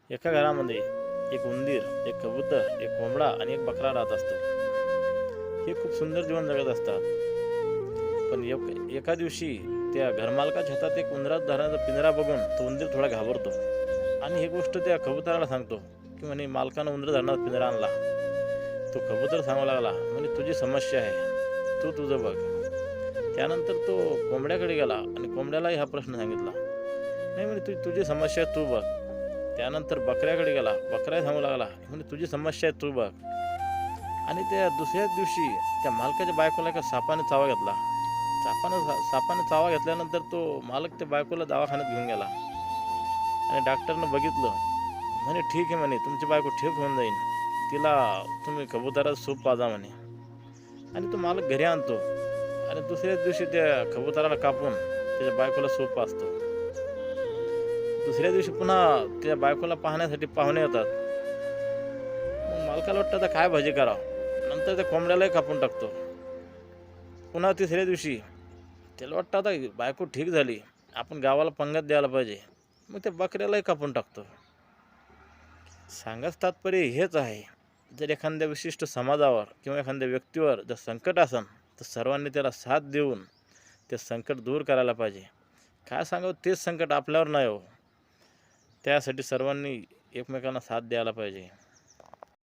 एका घरामध्ये एक उंदीर, एक कबूतर, एक कोंबडा आणि एक बकरा राहत असतो. हे खूप सुंदर जीवन जगत असतात. पण एका दिवशी त्या घरमालकाच्या हातात एक उंदरात धरणारा पिंजरा बघून तो उंदीर थोडा घाबरतो आणि ही गोष्ट त्या कबुतराला सांगतो की म्हणे मालकानं उंदीर धरणारा पिंजरा आणला. तो कबूतर सांगू लागला म्हणे तुझी समस्या आहे, तू तुझं बघ. त्यानंतर तो कोंबड्याकडे गेला आणि कोंबड्यालाही हा प्रश्न सांगितला. नाही म्हणे तुझी समस्या आहे तू बघ. त्यानंतर बकऱ्याकडे गेला, बकऱ्या सांगू लागला म्हणजे तुझी समस्या आहे तू बघ. आणि त्या दुसऱ्याच दिवशी त्या मालकाच्या बायकोला एका सापाने चावा घेतला. सापाने चावा घेतल्यानंतर तो मालक त्या बायकोला दवाखान्यात घेऊन गेला आणि डॉक्टरनं बघितलं. म्हणे ठीक आहे म्हणे तुमची बायको ठीक होऊन जाईल, तिला तुम्ही कबुतराचं सूप पाजा म्हणे. आणि तो मालक घरी आणतो आणि दुसऱ्याच दिवशी त्या कबुतराला कापून त्याच्या बायकोला सूप पाजतो. दुसऱ्या दिवशी पुन्हा त्या बायकोला पाहण्यासाठी पाहुणे येतात. मग मालकाला वाटतं आता काय भाजी करावं. नंतर त्या कोंबड्यालाही कापून टाकतो. पुन्हा तिसऱ्या दिवशी त्याला वाटतं आता बायको ठीक झाली, आपण गावाला पंगत द्यायला पाहिजे. मग त्या बकऱ्यालाही कापून टाकतो. सांगायचं तात्पर्य हेच आहे, जर एखाद्या विशिष्ट समाजावर किंवा एखाद्या व्यक्तीवर जर संकट असेल तर सर्वांनी त्याला साथ देऊन ते संकट दूर करायला पाहिजे. काय सांगावं तेच संकट आपल्यावर नाही हो. त्यासाठी सर्वांनी एकमेकांना साथ द्यायला पाहिजे.